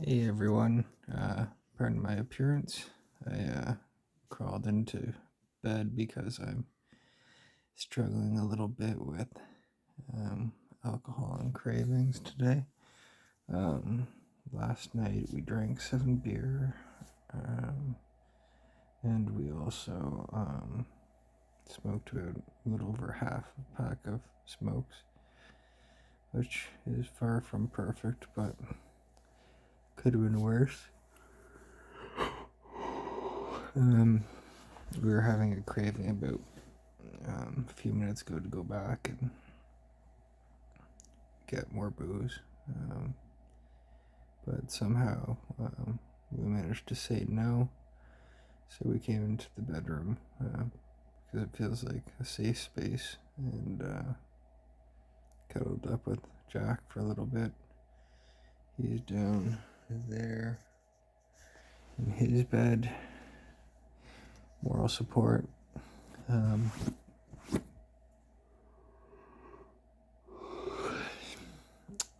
Hey everyone, pardon my appearance. I crawled into bed because I'm struggling a little bit with um, alcohol and cravings today. Um, Last night we drank 7 beer, um, and we also smoked a little over half a pack of smokes, which is far from perfect, but could have been worse. We were having a craving about a few minutes ago to go back and get more booze, but somehow we managed to say no. So we came into the bedroom because it feels like a safe space, and cuddled up with Jack for a little bit. He's down there in his bed. Moral support. Um,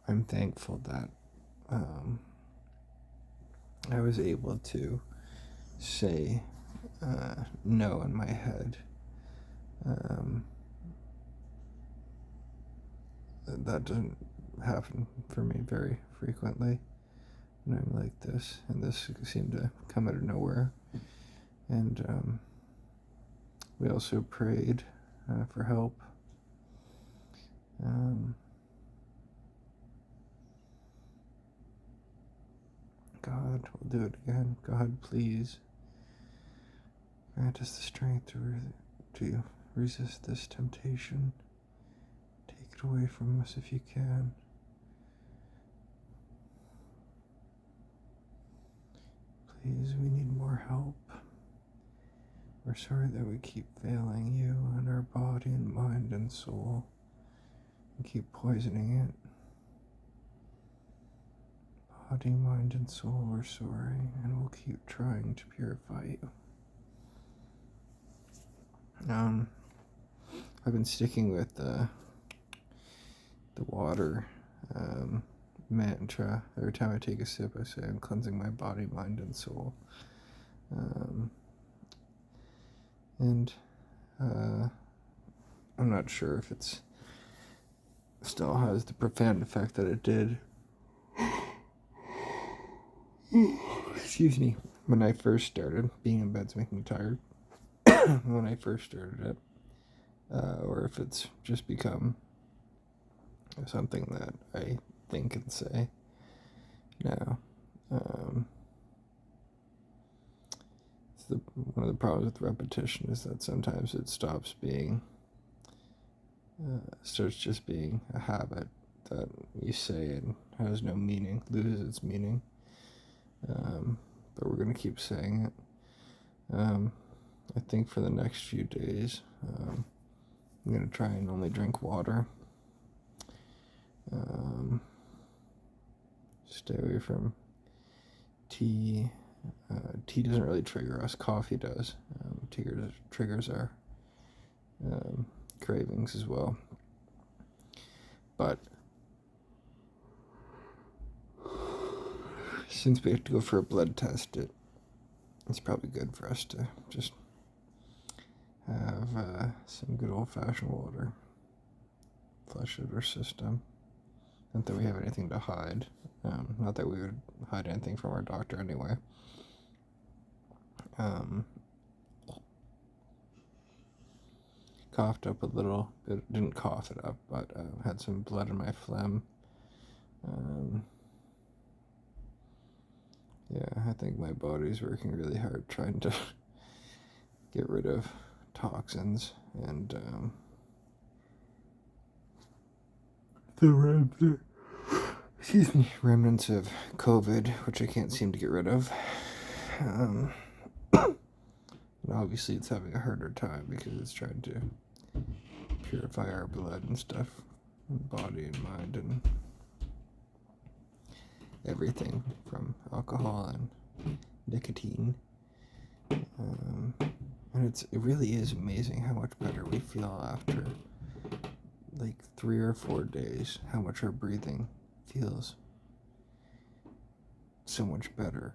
I'm thankful that I was able to say no in my head. Um, that doesn't happen for me very frequently when I'm like this, and this seemed to come out of nowhere. And we also prayed for help. Um, God, we'll do it again. God, please grant us the strength to resist this temptation. Take it away from us if you can. Please, we need more help. We're sorry that we keep failing you and our body and mind and soul and keep poisoning it. Body, mind, and soul, we're sorry, and we'll keep trying to purify you. I've been sticking with the water mantra. Every time I take a sip, I say I'm cleansing my body, mind, and soul. And I'm not sure if it's still has the profound effect that it did. Excuse me. When I first started, being in bed's making me tired. When I first started it, or if it's just become something that I think and say now. One of the problems with repetition is that sometimes it stops being, starts just being a habit that you say and has no meaning, loses its meaning. But we're going to keep saying it. I think for the next few days, I'm going to try and only drink water. Stay away from tea. Tea doesn't really trigger us. Coffee does. Triggers our cravings as well. But since we have to go for a blood test, it's probably good for us to just have some good old-fashioned water. Flush out our system. Not that we have anything to hide. Not that we would hide anything from our doctor anyway. Coughed up a little bit. Didn't cough it up, but had some blood in my phlegm. Yeah, I think my body's working really hard trying to get rid of toxins and the remnants of COVID, which I can't seem to get rid of. And obviously, it's having a harder time because it's trying to purify our blood and stuff, and body and mind and everything from alcohol and nicotine. And it really is amazing how much better we feel after like 3 or 4 days, how much our breathing feels so much better.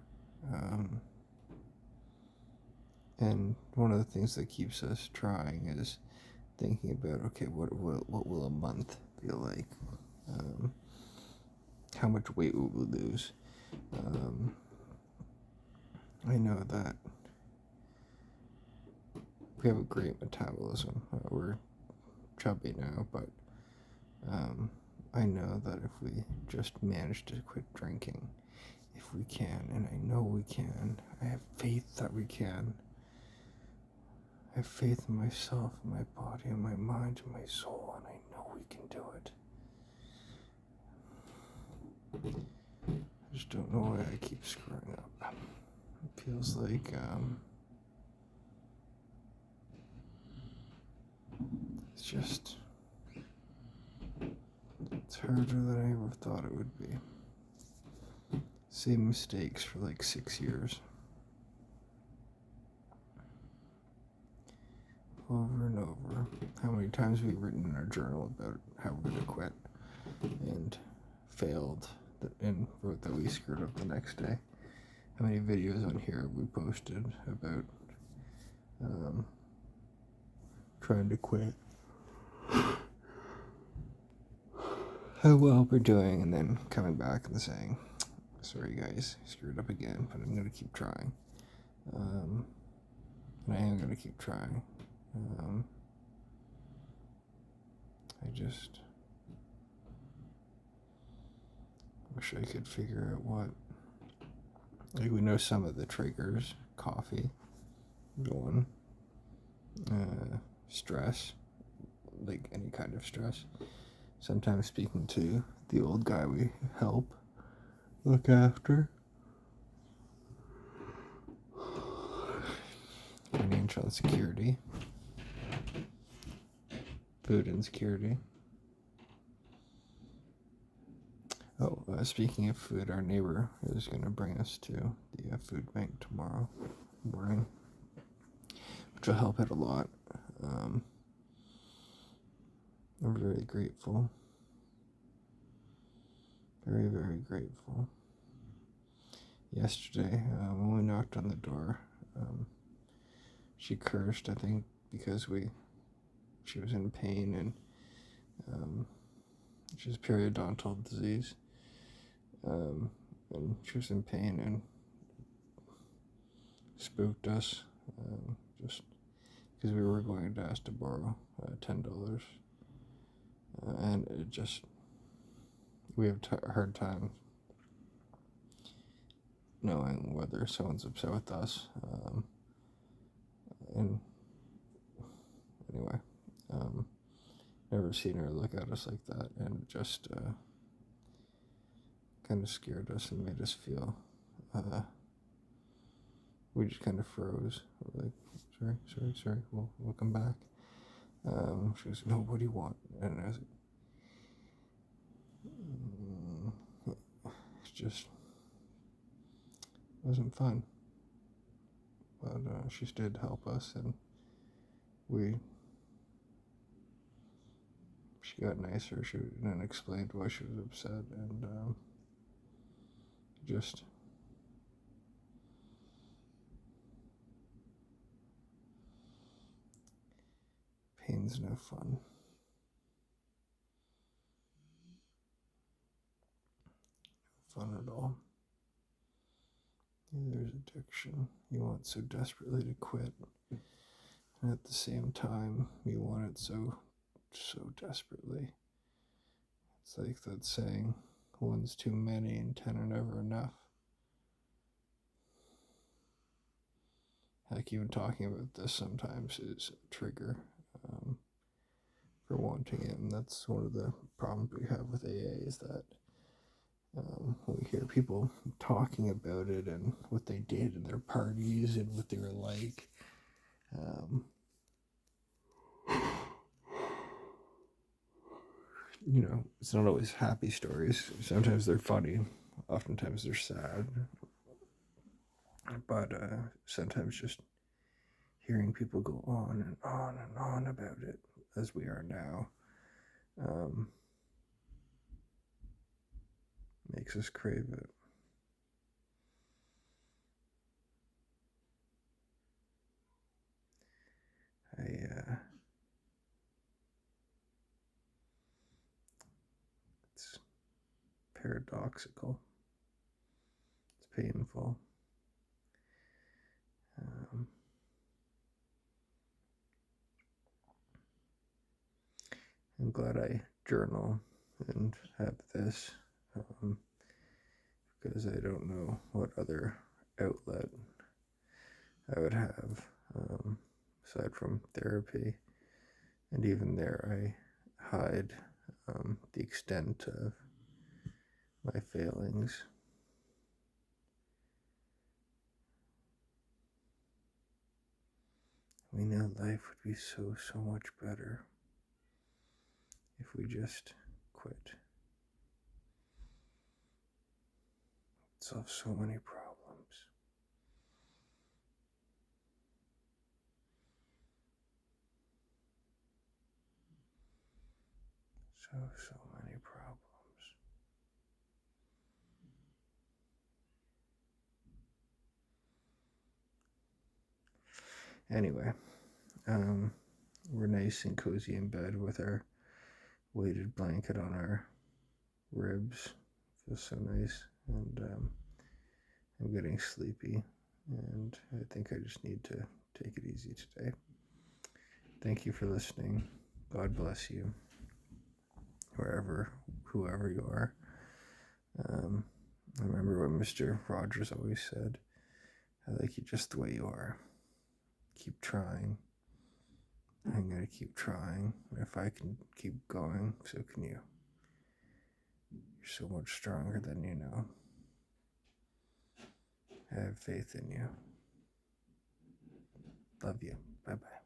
And one of the things that keeps us trying is thinking about, okay, what will a month feel like? Um, how much weight will we lose? Um, I know that we have a great metabolism. We're chubby now, but I know that if we just manage to quit drinking, if we can, and I know we can, I have faith that we can. I have faith in myself, in my body, in my mind, in my soul, and I know we can do it. I just don't know why I keep screwing up. It feels like it's harder than I ever thought it would be. Same mistakes for like 6 years. Over and over. How many times have we written in our journal about how we're going to quit and failed and wrote that we screwed up the next day? How many videos on here have we posted about trying to quit? How well we're doing, and then coming back and saying, sorry guys, screwed up again, but I'm going to keep trying. And I am going to keep trying. I just wish I could figure out what. Like, we know some of the triggers: coffee, one, stress, like any kind of stress. Sometimes speaking to the old guy we help look after. Financial insecurity, food insecurity. Oh, speaking of food, our neighbor is going to bring us to the food bank tomorrow morning, which will help out a lot. I'm very grateful. Very, very grateful. Yesterday, when we knocked on the door, she cursed, I think, because she was in pain, and she has periodontal disease, and she was in pain and spooked us, just because we were going to ask to borrow $10, and we have a hard time knowing whether someone's upset with us, and anyway, never seen her look at us like that, and it just kind of scared us and made us feel, we just kind of froze. We're like, sorry, we'll come back. She goes, no, what do you want? And I was like, it just wasn't fun. But she did help us, and she got nicer. She then explained why she was upset, and just pain's no fun. No fun at all. There's addiction. You want so desperately to quit, and at the same time, you want it so desperately. It's like that saying, one's too many and 10 are never enough. Heck, even talking about this sometimes is a trigger for wanting it, and that's one of the problems we have with AA is that we hear people talking about it and what they did in their parties and what they were like. It's not always happy stories. Sometimes they're funny, oftentimes they're sad, but sometimes just hearing people go on and on and on about it, as we are now, um, makes us crave it. paradoxical. It's painful. I'm glad I journal and have this because I don't know what other outlet I would have aside from therapy. And even there, I hide the extent of my failings. We know life would be so much better if we just quit. It'd solve so many problems. So many problems. Anyway, we're nice and cozy in bed with our weighted blanket on our ribs. Feels so nice, and I'm getting sleepy, and I think I just need to take it easy today. Thank you for listening. God bless you, whoever you are. I remember what Mr. Rogers always said, I like you just the way you are. Keep trying. I'm going to keep trying. If I can keep going, so can you. You're so much stronger than you know. I have faith in you. Love you. Bye-bye.